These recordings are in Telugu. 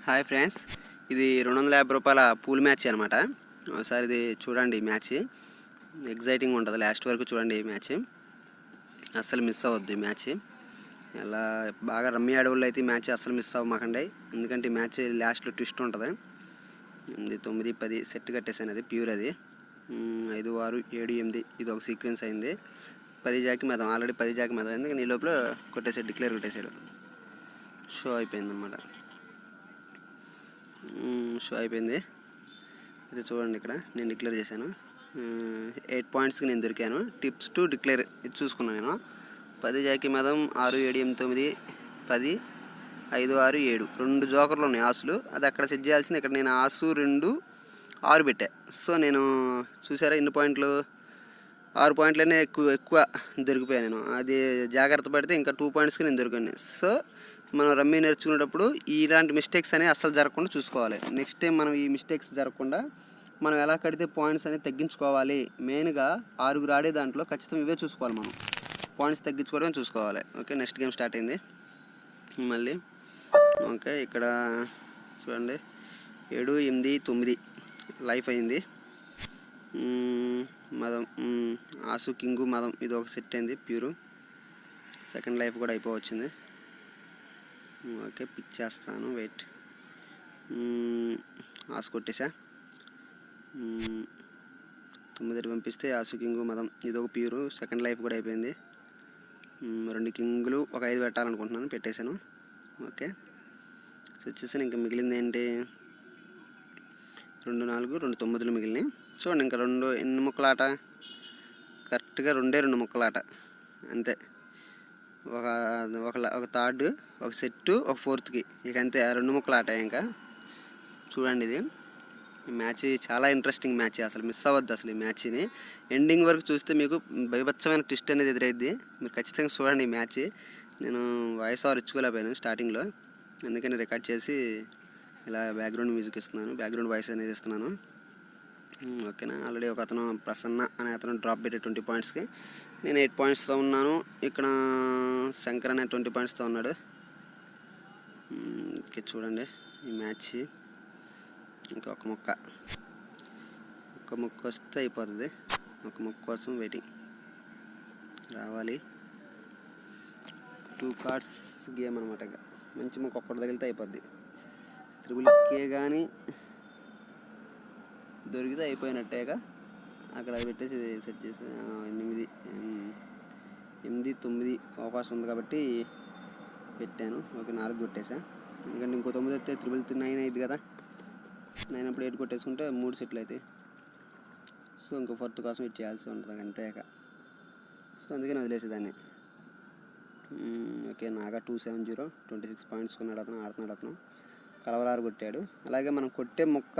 హాయ్ ఫ్రెండ్స్, ఇది 250 రూపాయల పూల్ మ్యాచ్ అనమాట. ఒకసారి ఇది చూడండి. మ్యాచ్ ఎగ్జైటింగ్ ఉంటుంది. లాస్ట్ వరకు చూడండి. ఈ మ్యాచ్ అస్సలు మిస్ అవ్వద్దు. ఈ మ్యాచ్ ఎలా బాగా రమ్మీ ఆడవాళ్ళు అయితే ఈ మ్యాచ్ అస్సలు మిస్ అవ్వమాకండి. ఎందుకంటే ఈ మ్యాచ్ లాస్ట్లో ట్విస్ట్ ఉంటుంది. ఇది 9, 10 సెట్ కట్టేసాను. అది ప్యూర్. అది 5, 6, 7, 8 ఇది ఒక సీక్వెన్స్ అయింది. 10 జాకి మెదం ఆల్రెడీ 10 జాకి మెదం అయింది. కానీ ఈ లోపల కొట్టేసాడు, డిక్లేర్ కొట్టేశాడు. షో అయిపోయిందన్నమాట. షో అయిపోయింది. ఇది చూడండి, ఇక్కడ నేను డిక్లేర్ చేశాను. 8 పాయింట్స్కి నేను దొరికాను. టిప్స్ టు డిక్లేర్ ఇది చూసుకున్నాను నేను. 10 జాకి మెదం 6, 7, 8, 9, 10, 5, 6, 7 2 జోకర్లు ఉన్నాయి ఆసులు. అది అక్కడ సెట్ చేయాల్సింది. ఇక్కడ నేను ఆసు 2, 6 పెట్టా. సో నేను చూసారా ఎన్ని పాయింట్లు, 6 పాయింట్లనే ఎక్కువ దొరికిపోయాను నేను. అది జాగ్రత్త పడితే ఇంకా 2 పాయింట్స్కి నేను దొరికాను. సో మనం రమ్మీ నేర్చుకునేటప్పుడు ఇలాంటి మిస్టేక్స్ అనేవి అస్సలు జరగకుండా చూసుకోవాలి. నెక్స్ట్ టైం మనం ఈ మిస్టేక్స్ జరగకుండా మనం ఎలా కడితే పాయింట్స్ అనేది తగ్గించుకోవాలి. మెయిన్గా 6 ఆడే దాంట్లో ఖచ్చితంగా ఇవే చూసుకోవాలి. మనం పాయింట్స్ తగ్గించుకోవడమే చూసుకోవాలి. ఓకే, నెక్స్ట్ గేమ్ స్టార్ట్ అయింది మళ్ళీ. ఓకే, ఇక్కడ చూడండి 7, 8, 9 లైఫ్ అయింది. మదం ఆసు కింగు మదం ఇది ఒక సెట్ అయింది ప్యూరు. సెకండ్ లైఫ్ కూడా అయిపోవచ్చింది. ఓకే, పిక్ చేస్తాను. వెయిట్. ఆసు కొట్టేసా. 9 పంపిస్తే ఆసు కింగు మదం ఇది ఒక ప్యూరు. సెకండ్ లైఫ్ కూడా అయిపోయింది. 2 కింగులు ఒక 5 పెట్టాలనుకుంటున్నాను, పెట్టేశాను. ఓకే, వచ్చేసాను. ఇంకా మిగిలింది ఏంటి, 2, 4, 2 9 మిగిలినాయి. చూడండి, ఇంకా 2 ఎన్ని ముక్కలాట, కరెక్ట్గా 2 ముక్కలాట అంతే. ఒక థర్డ్, ఒక సెట్టు, ఒక ఫోర్త్కి ఇక అంతే. 2 ముక్కలాట. ఇంకా చూడండి, ఇది ఈ మ్యాచ్ చాలా ఇంట్రెస్టింగ్ మ్యాచ్. అసలు మిస్ అవ్వద్దు అసలు ఈ మ్యాచ్ని. ఎండింగ్ వరకు చూస్తే మీకు బీభత్సమైన ట్విస్ట్ అనేది ఎదురైద్ది. మీరు ఖచ్చితంగా చూడండి ఈ మ్యాచ్. నేను వాయిస్ ఓవర్ ఇచ్చుకోలేకపోయాను స్టార్టింగ్లో, అందుకని రికార్డ్ చేసి ఇలా బ్యాక్గ్రౌండ్ మ్యూజిక్ ఇస్తున్నాను, బ్యాక్గ్రౌండ్ వాయిస్ అనేది ఇస్తున్నాను. ఓకేనా. ఆల్రెడీ ఒక అతను ప్రసన్న అనే అతను డ్రాప్ పెట్టే 20 పాయింట్స్కి నేను 8 పాయింట్స్తో ఉన్నాను. ఇక్కడ శంకర్ అనే 20 పాయింట్స్తో ఉన్నాడు. ఓకే, చూడండి ఈ మ్యాచ్. ఇంకొక ముక్క వస్తే అయిపోతుంది. ఒక ముక్క కోసం వెయిటింగ్ రావాలి. 2 కార్డ్స్ గేమ్ అనమాట. ఇక మంచి ముక్క ఒక్కటి తగిలితే అయిపోద్ది. త్రిబుల్కే కానీ దొరికితే అయిపోయినట్టేగా. అక్కడ పెట్టేసి సెట్ చేసి 8, 9 అవకాశం ఉంది కాబట్టి పెట్టాను. ఓకే, 4 కొట్టేసా. ఎందుకంటే ఇంకో 9 వస్తే 9 అయింది కదా. 9 అప్పుడు 8 కొట్టేసుకుంటే 3 సెట్లు అవుతాయి. సో ఇంకో 4th కోసం ఇటు చేయాల్సి ఉంటుంది అంతేక. సో అందుకని వదిలేసేదాన్ని. ఓకే, నాగా 270 26 పాయింట్స్ కొన్నాడు అతను. ఆడుతున్నాడు అతను. కలవరారు కొట్టాడు. అలాగే మనం కొట్టే ముక్క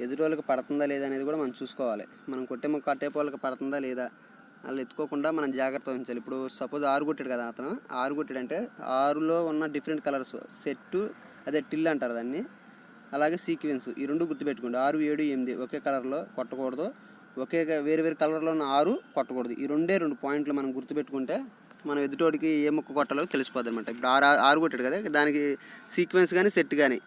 ఎదురోళ్ళకి పడుతుందా లేదా అనేది కూడా మనం చూసుకోవాలి. మనం కొట్టే ముక్క అట్టేపు వాళ్ళకి పడుతుందా లేదా వాళ్ళు ఎత్తుకోకుండా మనం జాగ్రత్త వహించాలి. ఇప్పుడు సపోజ్ 6 కొట్టాడు కదా అతను. 6 కొట్టాడంటే 6లో ఉన్న డిఫరెంట్ కలర్స్ సెట్టు, అదే టిల్ అంటారు దాన్ని. అలాగే సీక్వెన్స్, ఈ 2 గుర్తుపెట్టుకోండి. 6, 7, 8 ఒకే కలర్లో కొట్టకూడదు. ఒకే వేరు కలర్లో ఉన్న 6 కొట్టకూడదు. ఈ 2 పాయింట్లు మనం గుర్తుపెట్టుకుంటే మనం ఎదుటోడికి ఏ ముక్క కొట్టాలో తెలిసిపోద్ది అనమాట. ఇప్పుడు 6 కొట్టాడు కదా, దానికి సీక్వెన్స్ కానీ సెట్ కానీ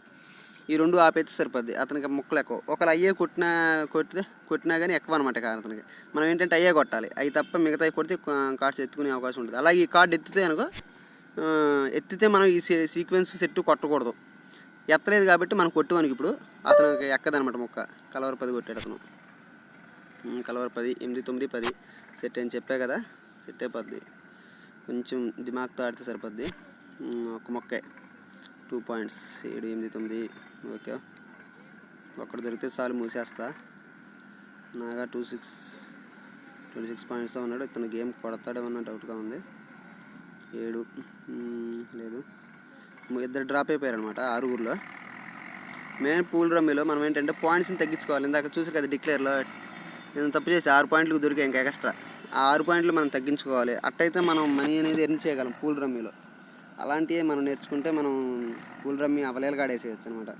ఈ 2 ఆపైతే సరిపోద్ది. అతనికి ముక్కలు ఎక్కువ. ఒకళ్ళు అయ్యే కొట్టినా కానీ ఎక్కువ అనమాట. అతనికి మనం ఏంటంటే అయ్యే కొట్టాలి. అవి తప్ప మిగతా కొడితే కార్డ్స్ ఎత్తుకునే అవకాశం ఉంటుంది. అలాగే ఈ కార్డు ఎత్తితే మనం ఈ సీక్వెన్స్ సెట్ కొట్టకూడదు. ఎత్తలేదు కాబట్టి మనం కొట్టువానికి ఇప్పుడు అతనికి ఎక్కదనమాట ముక్క. కలవర 10 కొట్టాడు అతను. కలవర 10, 8, 9, 10 సెట్ అని చెప్పా కదా, సెట్ అయిపోద్ది. కొంచెం దిమాగ్తో ఆడితే సరిపోద్ది. ఒక మొక్కే 2 పాయింట్స్. 7, 8, 9. ఓకే, ఒక్కడు దొరికితే చాలు మూసేస్తా. నాగా 26 పాయింట్స్తో ఉన్నాడు. ఇతను గేమ్ కొడతాడేమన్నా డౌట్గా ఉంది. 7 లేదు, 2 డ్రాప్ అయిపోయారు అనమాట 6 మెయిన్ పూల్ రమ్మీలో మనం ఏంటంటే పాయింట్స్ని తగ్గించుకోవాలి. ఇందాక చూసారు కదా డిక్లేర్లో నేను తప్పు చేసి 6 పాయింట్లకు దొరికాయి ఇంకా ఎక్స్ట్రా. ఆ 6 పాయింట్లు మనం తగ్గించుకోవాలి. అట్టయితే మనం మనీ అనేది ఎర్న్ చేయగలం పూల్ రమ్మీలో. అలాంటివి మనం నేర్చుకుంటే మనం పూల్ రమ్మీ అవలేలుగా ఆడేసేయచ్చు అనమాట.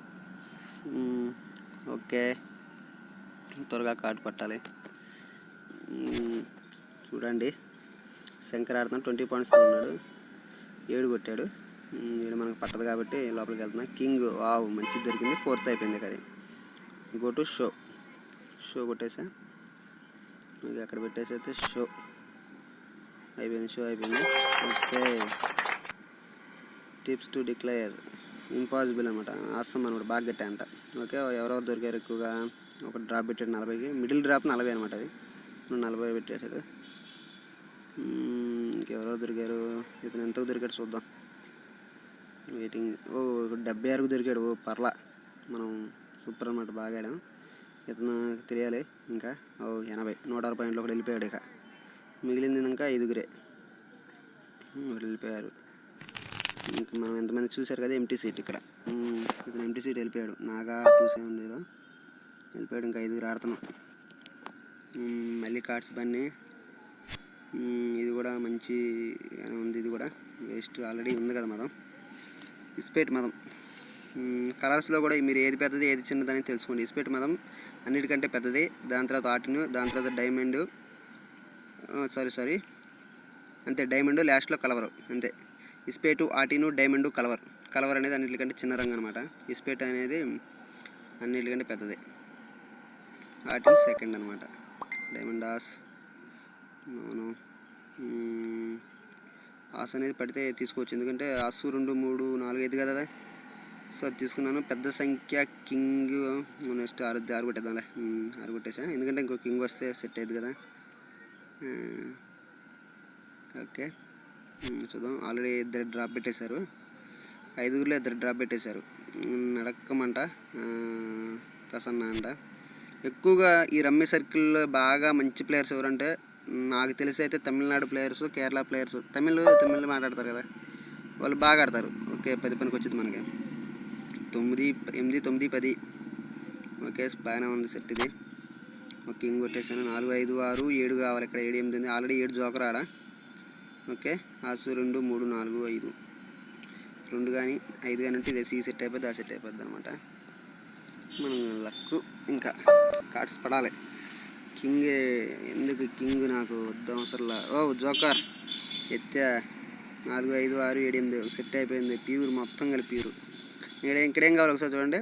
ఓకే, త్వరగా కార్డు పట్టాలి. చూడండి, శంకర్ ఆడుతున్నాడు. 20 పాయింట్స్తో ఉన్నాడు. 7 కొట్టాడు. వీడు మనకు పట్టదు కాబట్టి లోపలికి వెళ్తున్నా. కింగ్ వావ్ మంచిది దొరికింది. 4th అయిపోయింది అది. గో టు షో కొట్టేసా. ఇది అక్కడ పెట్టేసి అయితే షో అయిపోయింది. Okay tips to declare impossible అనమాట. ఆసం అనమాట. బాగా గట్టా అంట. ఓకే ఎవరెవరు దొరికారు ఎక్కువగా? ఒక డ్రాప్ పెట్టాడు 40కి. మిడిల్ డ్రాప్ 40 అనమాట. అది 40 పెట్టేశాడు. ఇంకెవరెవరు దొరికారు? ఇతను ఎంతకు దొరికాడు చూద్దాం. వెయిటింగ్. 76కు దొరికాడు. పర్లా మనం సూపర్ అనమాట. బాగా ఆడాం. ఇతను తెలియాలి ఇంకా. 80 106 పాయింట్లు ఒకటి వెళ్ళిపోయాడు. ఇక మిగిలింది ఇంకా 5గురే వెళ్ళిపోయారు. ఇంకా మనం ఎంతమంది చూశారు కదా. ఎంటీ సీట్ ఇక్కడ. ఇతను ఎంటీ సీట్ వెళ్ళిపోయాడు. నాగా 270 వెళ్ళిపోయాడు. ఇంకా 5గురు ఆడుతున్నాం. మళ్ళీ కార్డ్స్ బండి. ఇది కూడా మంచి ఉంది. ఇది కూడా వేస్ట్ ఆల్రెడీ ఉంది కదా మదం. ఇస్పేట్ మదం. కలర్స్లో కూడా మీరు ఏది పెద్దది ఏది చిన్నదని తెలుసుకోండి. ఇస్పేట్ మదం అన్నిటికంటే పెద్దది. దాని తర్వాత ఆటిన్, దాని తర్వాత డైమండ్, సారీ అంతే. డైమండ్ లాస్ట్లో కలవరు అంతే. ఇస్పేటు, ఆటిను, డైమండ్, కలవర్ అనేది అన్నిటికంటే చిన్న రంగు అనమాట. ఇస్పేట్ అనేది అన్నిటికంటే పెద్దది. ఆటిన్ సెకండ్ అనమాట. డైమండ్ ఆస్ ఆస్ అనేది పడితే తీసుకోవచ్చు. ఎందుకంటే ఆసు 2 3 4 5 కదా. సో అది తీసుకున్నాను. పెద్ద సంఖ్య కింగ్. నెక్స్ట్ 6 కొట్టేద్దాంలే. 6 కొట్టేసా. ఎందుకంటే ఇంకో కింగ్ వస్తే సెట్ అయ్యేది కదా. ఓకే చూద్దాం. ఆల్రెడీ 2 డ్రాప్ పెట్టేశారు. 5గురిలో 2 డ్రాప్ పెట్టేశారు. నడక్కమంట ప్రసన్న అంట. ఎక్కువగా ఈ రమ్మీ సర్కిల్లో బాగా మంచి ప్లేయర్స్ ఎవరంటే నాకు తెలిసి అయితే తమిళనాడు ప్లేయర్స్, కేరళ ప్లేయర్స్. తమిళ్ మాట్లాడతారు కదా, వాళ్ళు బాగా ఆడతారు. ఓకే 10 పనికి వచ్చింది మనకి. 9 8 9 10. ఓకే బాగానే ఉంది సెట్ ఇది. ఒక కింగ్ కొట్టేసాను. 4 5 6 7 కావాలి. ఇక్కడ 7 8 ఉంది. ఆల్రెడీ 7 జోకర్ ఆడ. ఓకే ఆసు 2 3 4 5 2 కానీ 5 కానీ ఉంటే ఇది సి సెట్ అయిపోద్ది. ఆ సెట్ అయిపోద్ది అనమాట. మనం లక్ ఇంకా కార్డ్స్ పడాలి. కింగ్ ఎందుకు కింగ్ నాకు వద్దాం అసలు. జోకర్ ఎత్తా. 4 5 6 7 8 సెట్ అయిపోయింది. ప్యూర్ మొత్తం కలిపి ప్యూర్. ఇక్కడేం కావాలి ఒకసారి చూడండి.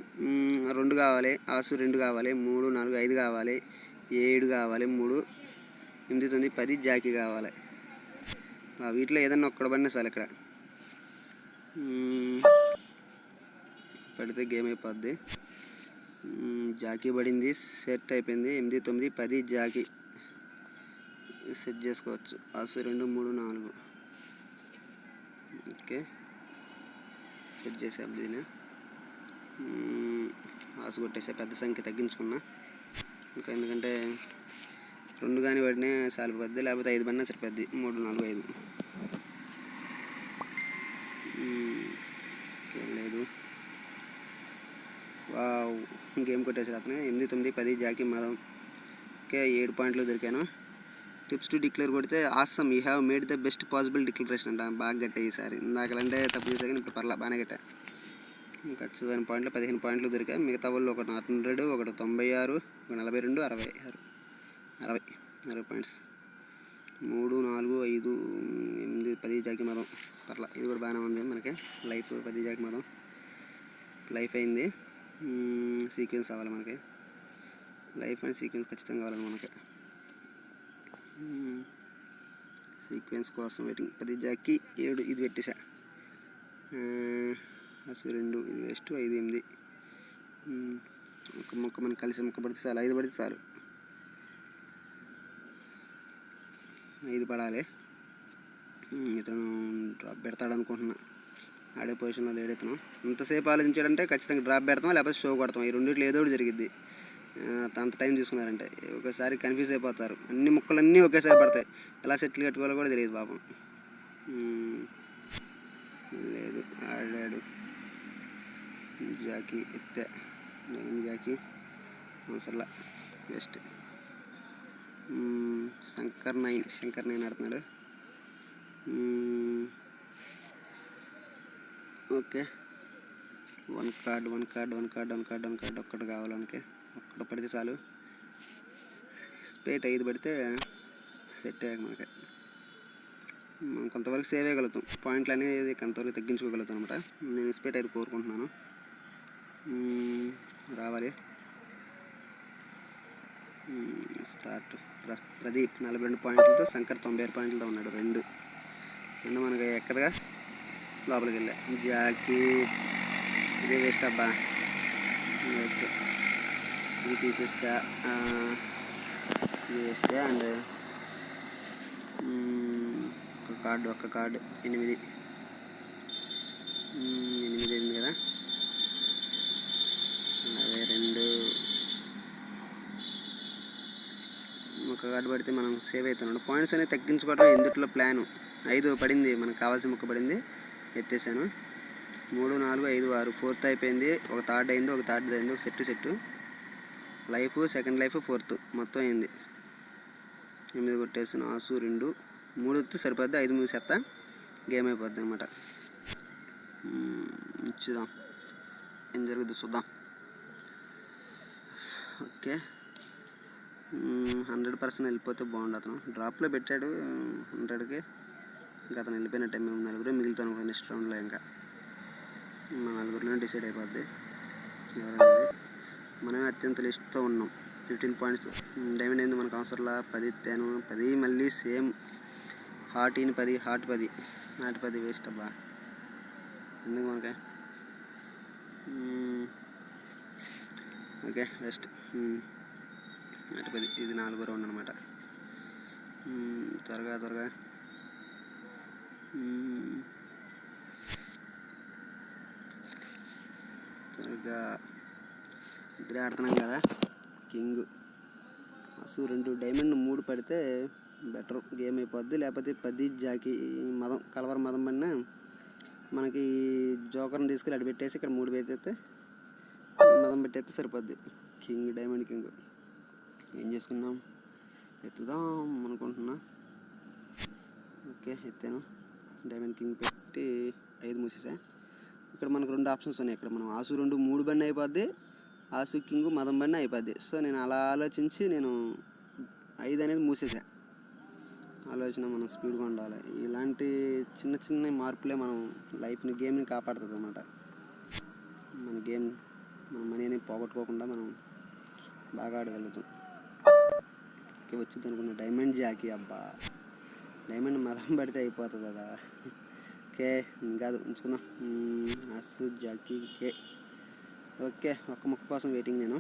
2 కావాలి. ఆసు 2 కావాలి. 3 4 5 కావాలి. 7 కావాలి. 3 8 9 10 జాకీ కావాలి. వీటిలో ఏదన్నా ఒక్కడ పడినా చాలు. ఇక్కడ పడితే గేమ్ అయిపోద్ది. జాకీ పడింది. సెట్ అయిపోయింది. 8 9 10 జాకీ సెట్ చేసుకోవచ్చు. ఆసు 2 3 4. ఓకే సెట్ చేసే దీన్ని ఆసు కొట్టేసే. పెద్ద సంఖ్య తగ్గించుకున్నా ఇంకా. ఎందుకంటే 2 కానీ పడినా సరిపోద్ది. లేకపోతే 5 పడినా సరిపోద్ది. 3 4 5 లేదు. వావ్ గేమ్ కొట్టేసారు అతను. 8 9 10 జాకీ మదం. ఓకే 7 పాయింట్లు దొరికాను. టిప్స్ టు డిక్లేర్ కొడితే awesome you have made the best possible declaration అంట. బాగా గట్టా ఈసారి. ఇందాకలంటే తప్పు చేసా కానీ ఇప్పుడు పర్లా బాగానే గట్టా. ఇంకా 15 పాయింట్లు 15 పాయింట్లు దొరికాయి. మిగతా వాళ్ళు ఒకటి 100, ఒకటి 96, ఒక 42, 60 పాయింట్స్. 3 4 5 8 10 జాకీ మదం. పర్లా ఇది కూడా బాగానే ఉంది మనకి. లైఫ్ 10 జాకీ మదం లైఫ్ అయింది. సీక్వెన్స్ అవ్వాలి మనకి. లైఫ్ అండ్ సీక్వెన్స్ ఖచ్చితంగా కావాలి మనకి. సీక్వెన్స్ కోసం వెయిటింగ్. 10 జాకీ 7 ఇది పెట్టేసా. అసలు 2 ఇది వేస్ట్. 5 8 ఒక మొక్క మనకు కలిసి మొక్క పడితే చాలు. 5 పడితే చాలు. 5 పడాలి. ఇతను డ్రాప్ పెడతాడు అనుకుంటున్నా. ఆడే పొజిషన్లో లేడు ఇతను. ఇంతసేపు ఆలోచించాడంటే ఖచ్చితంగా డ్రాప్ పెడతాం, లేకపోతే షో కొడతాం. ఈ రెండింటిలో ఏదో ఒకటి జరిగిద్ది. అంత టైం తీసుకున్నారంటే ఒకసారి కన్ఫ్యూజ్ అయిపోతారు. అన్ని ముక్కలన్నీ ఒకేసారి పడతాయి. ఎలా సెటిల్ కట్టుకోవాలో కూడా తెలియదు పాపం. లేదు ఆడాడు. జాకీ ఎత్తే. జాకీ అసలు బెస్ట్. శంకర్ 9 ఆడుతున్నాడు. ఓకే 1 కార్డ్ ఒక్కటి కావాలి మనకి. ఒక్కటి పడితే చాలు. స్పేట్ 5 పడితే సెట్ అయ్యాక మనకి. మనం కొంతవరకు సేవ్ అయ్యగలుగుతాం, పాయింట్లు అనేది కొంతవరకు తగ్గించుకోగలుగుతాం అనమాట. నేను ఎస్పేట్ అయితే కోరుకుంటున్నాను, రావాలి. స్టార్ట్. ప్రదీప్ 42 పాయింట్లతో, శంకర్ 96 పాయింట్లతో ఉన్నాడు. రెండు మనకి ఎక్కడగా లోపలికి వెళ్ళా. జాకీ ఇదే వేస్ట్ అబ్బా, వేస్ట్. ఇది తీసేసా, ఇది వేస్తే. అండ్ ఒక్క కార్డు 8 అయింది కదా. అదే 2 ఒక కార్డు పడితే మనం సేవ్ అవుతున్నాడు. పాయింట్స్ అనేవి తగ్గించుకోవడం ఇందులో ప్లాను. 5 పడింది, మనకు కావాల్సిన ముక్క పడింది, ఎత్తేసాను. 3, 4, 5, 6, 4th అయిపోయింది. ఒక థర్డ్ అయింది, ఒక థర్డ్ అయింది, ఒక set life, second life, 4th మొత్తం అయింది. 8 కొట్టేసాను. ఆసు 2, 3 సరిపోద్ది. 5 మూసేస్తా, గేమ్ అయిపోద్ది అనమాట. చూద్దాం ఏం జరుగుద్ది, చూద్దాం. ఓకే, 100% వెళ్ళిపోతే బాగుండు. అతను డ్రాప్లో పెట్టాడు 100కి, ఇంకా అతను వెళ్ళిపోయినట్టే. మేము 4 మిగులుతాం నెక్స్ట్ రౌండ్లో. ఇంకా మన 4 డిసైడ్ అయిపోద్ది ఎవరనేది. మనమే అత్యంత లిస్ట్తో ఉన్నాం. 15 పాయింట్స్. డైమండ్ అయింది మనకు అవసరంలా. 10 ఎత్తాను, 10 మళ్ళీ సేమ్. హార్ట్ 10, హార్ట్ 10 వేస్ట్ అబ్బా, ఎందుకు మనకే. Okay, waste. హార్ట్ 10. ఇది 4వ రౌండ్ అనమాట. త్వరగా త్వరగా. ఇద్దరే ఆడుతున్నాం కదా. కింగ్ అసు 2, డైమండ్ 3 పడితే బెటర్, గేమ్ అయిపోద్ది. లేకపోతే 10 జాకీ మదం, కలవర మదం పడినా మనకి జోకర్ని తీసుకెళ్ళి అడి పెట్టేసి ఇక్కడ 3 పెట్టేస్తే, మదం పెట్టేస్తే సరిపోద్ది. కింగ్, డైమండ్ కింగ్ ఏం చేసుకున్నాం, ఎత్తుదాం అనుకుంటున్నా. ఓకే, ఎత్తాను. డైమండ్ కింగ్ పెట్టి 5 మూసేసా. ఇక్కడ మనకు 2 ఆప్షన్స్ ఉన్నాయి. ఇక్కడ మనం ఆసు 2, 3 బండి అయిపోద్ది, ఆసు కింగ్ మదం బండి అయిపోద్ది. సో నేను అలా ఆలోచించి నేను 5 అనేది మూసేసా. ఆలోచన మనం స్పీడ్గా ఉండాలి. ఇలాంటి చిన్న చిన్న మార్పులే మనం లైఫ్ని, గేమ్ని కాపాడుతుంది అన్నమాట. మన గేమ్, మన మనీని పోగొట్టుకోకుండా మనం బాగా ఆడగలుగుతాం. ఓకే, వచ్చింది అనుకున్నా. డైమండ్ జాకీ అబ్బా, డైమండ్ మదం పడితే అయిపోతుంది కదా. ఓకే, కాదు ఉంచుకుందాం. అసు జాకీ కే. ఓకే, ఒక్క ముక్క కోసం వెయిటింగ్ నేను.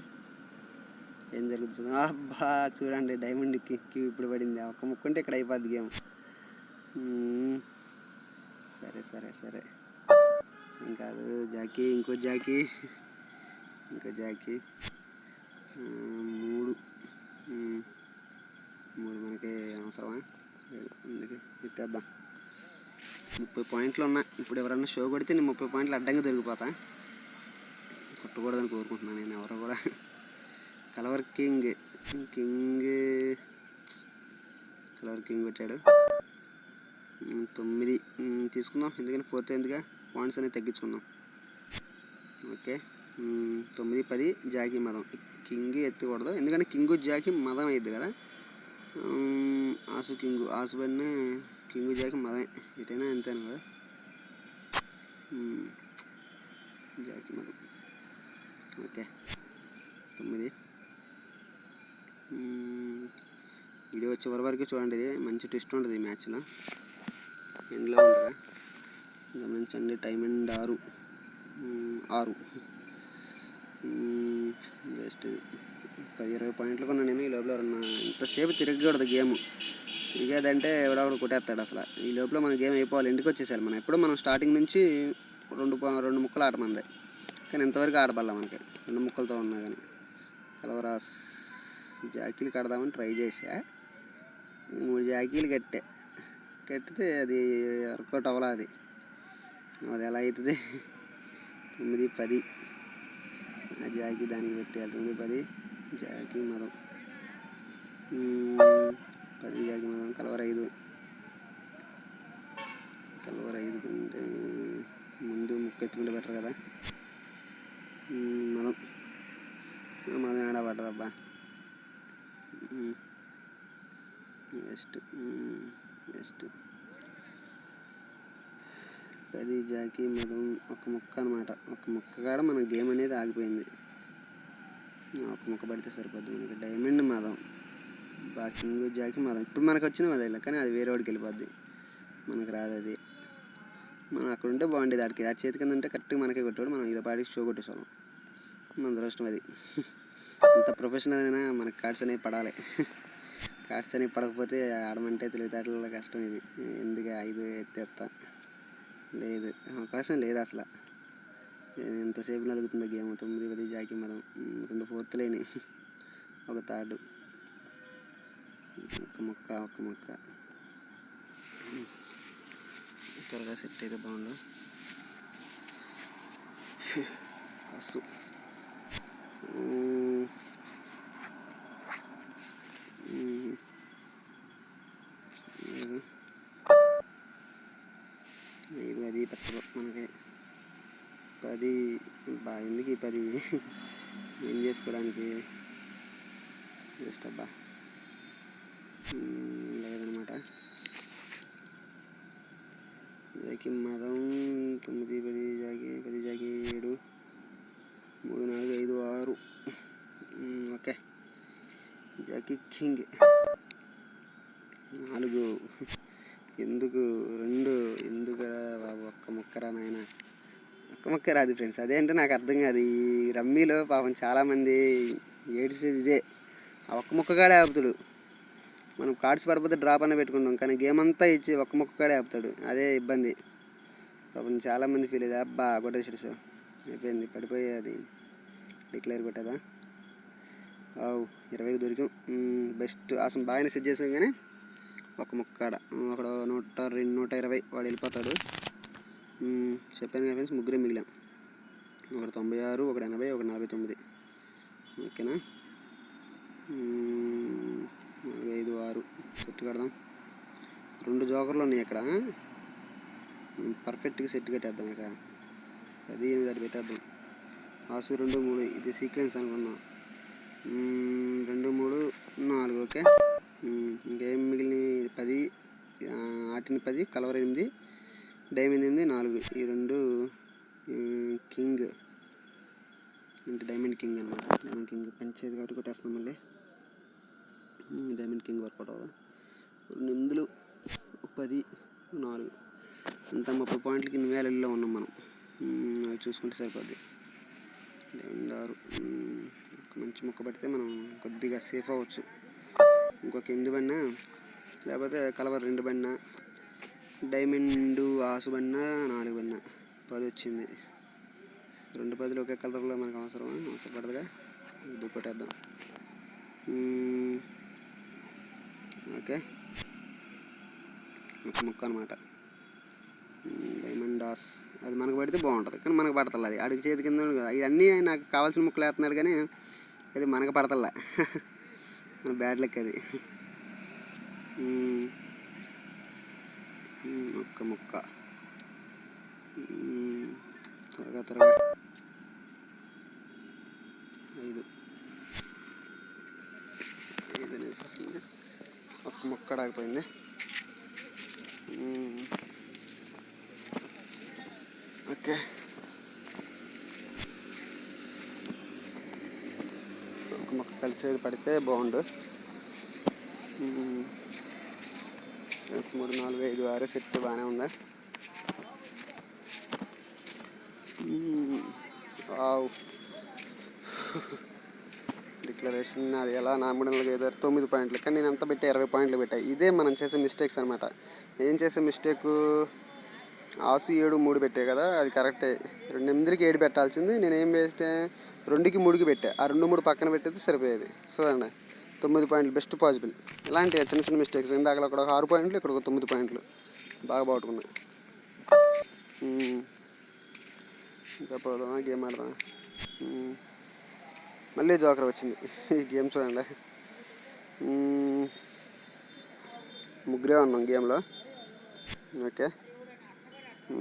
ఏం జరుగుతుంది అబ్బా, చూడండి డైమండ్ కిక్ ఇప్పుడు పడింది. ఒక్క ముక్క ఉంటే ఇక్కడ అయిపోద్ది గేమ్. సరే ఏం కాదు. జాకీ, ఇంకో జాకీ. 3 మనకి అవసరమా, అందుకే ఇట్టేద్దాం. 30 పాయింట్లు ఉన్నా. ఇప్పుడు ఎవరన్నా షో కొడితే నేను 30 పాయింట్లు అడ్డంగా దొరికిపోతా. కొట్టకూడదని కోరుకుంటున్నాను నేను ఎవరో కూడా. కలవర్ కింగ్ పెట్టాడు. 9 తీసుకుందాం, ఎందుకని 4th ఎందుగా పాయింట్స్ అనేది తగ్గించుకుందాం. ఓకే, 9, 10 జాకీ మదం. కింగ్ ఎత్తకూడదు, ఎందుకంటే కింగు జాకీ మదం అయ్యిద్ది కదా. ఆసు పడిన కింగు జాకీ మదమే, ఎటైనా అంతేను కదా. జాకీ మదం. ఓకే, 9. వీడియో చివరి వరకు చూడండి, ఇది మంచి ట్విస్ట్ ఉంటుంది ఈ మ్యాచ్లో, ఎండ్లో ఉంటుంది గమనించండి. Time and 6 best. 10-20 పాయింట్లు కొన్నా నేను. ఈ లోపల ఎవరన్నా ఇంతసేపు తిరగకూడదు గేమ్, తిరిగేదంటే ఎవడెవడు కొట్టేస్తాడు అసలు. ఈ లోపల మన గేమ్ అయిపోవాలి, ఇంటికి వచ్చేసారు. మనం స్టార్టింగ్ నుంచి 2 ముక్కలు ఆడమంది, కానీ ఇంతవరకు ఆడబల్లా మనకి 2 ముక్కలతో ఉన్నా. కానీ కలవరాస్ జాకీలు కడదామని ట్రై చేసా. 3 జాకీలు కట్టితే అది వర్కౌట్ అవ్వలా. అది ఎలా అవుతుంది. 9, 10 ఆ జాకీ దానికి పెట్టేయాలి. 9, 10 జాకీ మదం. 10 జాకీ మదం. కలవర్ 5 కంటే ముందు ముక్క ఎత్తుకుంటే బెటర్ కదా. మదం ఏడా పట్టదబ్బా, బెస్ట్. 10 జాకీ మదం ఒక ముక్క అనమాట. ఒక ముక్క కాడ మన గేమ్ అనేది ఆగిపోయింది. ఒక ముక్క పడితే సరిపోద్ది మనకి. డైమండ్ మదం, కింగ్ జాకీ మదం ఇప్పుడు మనకు వచ్చిన అదే, కానీ అది వేరే వాడికి వెళ్ళిపోద్ది, మనకు రాదు అది. మనం అక్కడ ఉంటే బాగుండేది. ఆడికి ఆ చేతి కింద ఉంటే కరెక్ట్గా మనకే కొట్టాడు, మనం ఇది పాటికి షో కొట్టేసాం. మన దురదృష్టం అది. ఇంత ప్రొఫెషనల్ అయినా మనకి కార్డ్స్ అనేవి పడాలి. కార్డ్స్ అనేవి పడకపోతే ఆడమంటే తెలివితేటల కష్టం ఇది. ఎందుకు 5 ఎత్తేస్తా లేదు, అవకాశం లేదు అసలు. ఎంతసేపు నలుగుతుందో గేమ్. 9, 10 జాకీ మదం, 2 4th లేని, ఒక థర్డ్, ఒక ముక్క త్వరగా సెట్ అయితే బాగుండు. అస్సు ఇది 10 పట్టదు మనకి. 10 ఎందుకు ఈ 10 ఏం చేసుకోవడానికి జస్ట్ అబ్బా లేదనమాట. జాకీ మదం 9, 10 జాకీ 7, 3, 4, 5, 6. ఓకే. Jackie king 4. ఎందుకు 2? ఎందుకు బాబు? ఒక్క ముక్కరా నాయన, ఒక్క ముక్క రాదు ఫ్రెండ్స్. అదేంటో నాకు అర్థం కాదు. ఈ రమ్మీలో పాపం చాలామంది ఏడిసేది ఇదే, ఆ ఒక్క ముక్క కాడే ఆపుతాడు. మనం కార్డ్స్ పడిపోతే డ్రాప్ అన్న పెట్టుకుంటాం, కానీ గేమ్ అంతా ఇచ్చి ఒక్క ముక్క కాడే ఆపుతాడు. అదే ఇబ్బంది. పాపం చాలామంది ఫీల్ అయ్యేది. అబ్బా కొట్టేసాడు, షో అయిపోయింది, పడిపోయేది. డిక్లేర్ కొట్టేదా? 20 దొరికాం. బెస్ట్ ఆసం బాగానే సెట్ చేసాం, కానీ ఒక ముక్కాడ అక్కడ 120, 120 వాడు వెళ్ళిపోతాడు. చెప్పాను కదా ఫ్రెండ్స్, ముగ్గురే మిగిలాం. ఒకటి 96, ఒకటి 80, ఒకటి 49. ఓకేనా? 5, 6 సెట్ కడదాం. 2 జోకర్లు ఉన్నాయి ఇక్కడ, పర్ఫెక్ట్గా సెట్ కట్టేద్దాం. ఇక 10, 8 అది పెట్టేద్దాం. ఆసు 2, 3 ఇది సీక్వెన్స్ అనుకున్నాం. 2, 3, 4. ఓకే. ఇంకేం మిగిలిన 10, ఆటిని 10, కలవర్ 8, డైమండ్ 8, 4. ఈ 2 కింగ్ అంటే డైమండ్ కింగ్ అనమాట. డైమండ్ కింగ్ పంచేది కాబట్టి కొట్టేస్తున్నాం మళ్ళీ. డైమండ్ కింగ్ వర్కౌట్ అవ్వదు. 2 10, 4 అంతా 30 పాయింట్లకి 8,000లో ఉన్నాం మనం. అవి చూసుకుంటే సరిపోద్ది. డైమండ్ 6. మంచి ముక్క పడితే మనం కొద్దిగా సేఫ్ అవ్వచ్చు. ఇంకొక 8 పడినా, లేకపోతే కలవర్ 2 పడినా, డైమండ్ ఆసు పడినా, 4 పడినా 10 వచ్చింది. 2 10లు ఒకే కలర్లో మనకు అవసరం పడదుగా. ఇది కొట్టేద్దాం. ఓకే. ఒక ముక్క అనమాట. డైమండ్ ఆస్ అది మనకు పడితే బాగుంటుంది, కానీ మనకు పడతలే. అది అడిగి చేతి కింద ఇవన్నీ నాకు కావాల్సిన ముక్కలు వేస్తున్నాడు, కానీ అది మనకు పడతలే. మన బ్యాడ్ లెక్క అది. ఒక్క ముక్క త్వరగా 5 ఒక్క ముక్క ఆగిపోయింది. ఓకే. ఒక ముక్క కలిసేది పడితే బాగుండు. 3, 4, 5, 6 సెట్ బాగానే ఉందా? డిక్లరేషన్ అది ఎలా నామినల్గా ఏదో 9 పాయింట్లు, కానీ నేను అంతా పెట్టి 20 పాయింట్లు పెట్టాను. ఇదే మనం చేసే మిస్టేక్స్ అనమాట. ఏం చేసే మిస్టేక్, ఆసు 7, 3 పెట్టే కదా, అది కరెక్టే. 2 8కి 7 పెట్టాల్సింది. నేను ఏం వేస్తే 2కి 3కి పెట్టా. ఆ 2 3 పక్కన పెట్టేది సరిపోయేది. చూడండి, 9 పాయింట్లు బెస్ట్ పాసిబుల్. ఇలాంటి చిన్న చిన్న మిస్టేక్స్. ఇందాక అక్కడ ఒక 6 పాయింట్లు, ఇక్కడ ఒక 9 పాయింట్లు బాగా బాగున్నాయి. ఇంకా పోదామా, గేమ్ ఆడదామా? మళ్ళీ జోకర్ వచ్చింది. ఈ గేమ్ చూడండి, ముగ్గురే ఉన్నాం గేమ్లో. ఓకే.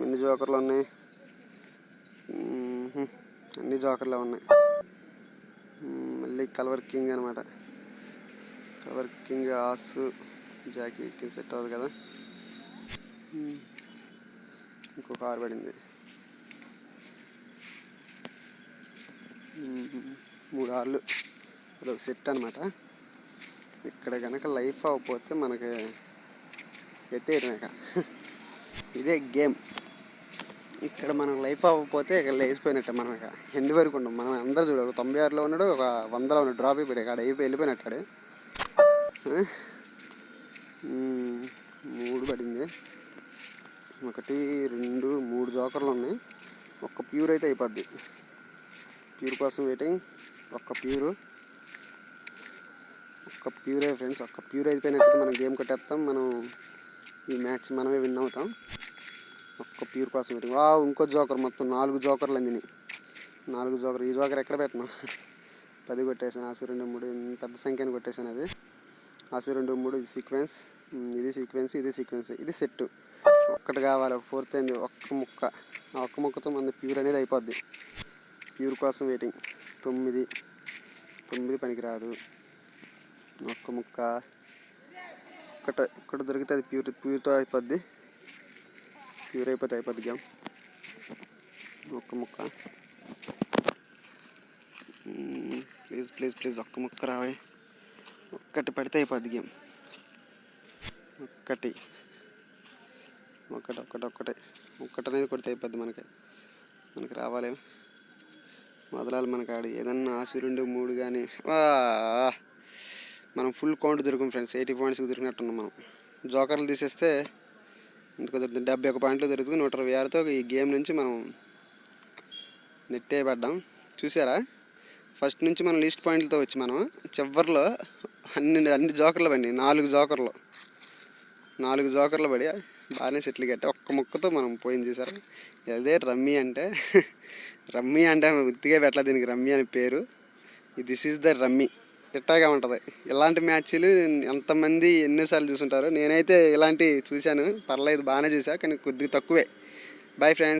ఎన్ని జోకర్లు ఉన్నాయి? అన్ని జోకర్లే ఉన్నాయి. మళ్ళీ కలవర్ కింగ్ అనమాట. కలవర్ కింగ్ ఆసు జాకీ సెట్ అవ్వదు కదా. ఇంకొక 6 పడింది. 3 6లు అదొక సెట్ అనమాట. ఇక్కడ కనుక లైఫ్ అవ్వకపోతే మనకి ఎత్తేయటమేక ఇదే గేమ్. ఇక్కడ మనకు లైఫ్ అవ్వకపోతే ఇక్కడ లేచిపోయినట్టే. మనం ఇక ఎండ్ వరకు ఉండం. మనం అందరూ చూడాలి. 96లో ఉన్నాడు, ఒక 100లో ఉన్నాడు, డ్రాప్ అయిపోయాడు. ఇక్కడ వెళ్ళిపోయినట్టాడు. 3 పడింది. 1 2 3 జోకర్లు ఉన్నాయి. ఒక్క ప్యూర్ అయితే అయిపోద్ది. ప్యూర్ కోసం వెయిటింగ్. ఒక్క ప్యూరే ఫ్రెండ్స్. ఒక్క ప్యూర్ అయిపోయినట్టయితే మనం గేమ్ కట్టేస్తాం. మనం ఈ మ్యాచ్ మనమే విన్ అవుతాం. ఒక్క ప్యూర్ కోసం వెయిటింగ్. ఇంకో జోకర్. మొత్తం 4 జోకర్లు అందినాయి. 4 జోకర్. ఈ జోకర్ ఎక్కడ పెట్టినా 10 కొట్టేసాను. ఆసు 2 3 పెద్ద సంఖ్యను కొట్టేసాను. అది ఆసు 2 3. ఇది సీక్వెన్స్, ఇది సీక్వెన్స్, ఇది సెట్. ఒక్కటి కావాలి. 4th అయింది. ఒక్క ముక్క. ఆ ఒక్క ముక్కతో మన ప్యూర్ అనేది అయిపోద్ది. ప్యూర్ కోసం వెయిటింగ్. 9 పనికిరాదు. ఒక్క ముక్క. ఒక్కటి దొరికితే అది ప్యూర్తో అయిపోద్ది. ప్యూర్ అయిపోతే అయిపోద్ది గేమ్. ఒక్క ముక్క. ప్లీజ్ ఒక్క ముక్క రావే. ఒక్కటి పడితే అయిపోద్ది గేమ్. ఒక్కటి అనేది కొడితే అయిపోద్ది. మనకి రావాలి. మొదలాలి మనకి ఆడు. ఏదన్నా ఆసు 2 3 కానీ మనం ఫుల్ కౌంట్ దొరికాం ఫ్రెండ్స్. 80 పాయింట్స్కి దొరికినట్టున్నాం మనం. జోకర్లు తీసేస్తే ఇందుకు దొరుకుతుంది. 71 పాయింట్లు దొరుకుతుంది. 126తో ఈ గేమ్ నుంచి మనం నెట్టేయబడ్డాం. చూసారా? ఫస్ట్ నుంచి మనం లీస్ట్ పాయింట్లతో వచ్చి మనం చివరిలో అన్ని జోకర్లు పడి 4 జోకర్లు పడి బాగానే సెటిల్ కట్టి ఒక్క ముక్కతో మనం పోయింది. చూసారా? అదే రమ్మీ అంటే. రమ్మీ అంటే ఉత్తిగా పెట్టలేదు దీనికి. రమ్మీ అని పేరు. This is the rummy. ఇట్టాగా ఉంటుంది. ఇలాంటి మ్యాచ్లు ఎంతమంది ఎన్నోసార్లు చూసుంటారు. నేనైతే ఇలాంటివి చూశాను. పర్లేదు, బాగానే చూసా, కానీ కొద్దిగా తక్కువే. Bye friends.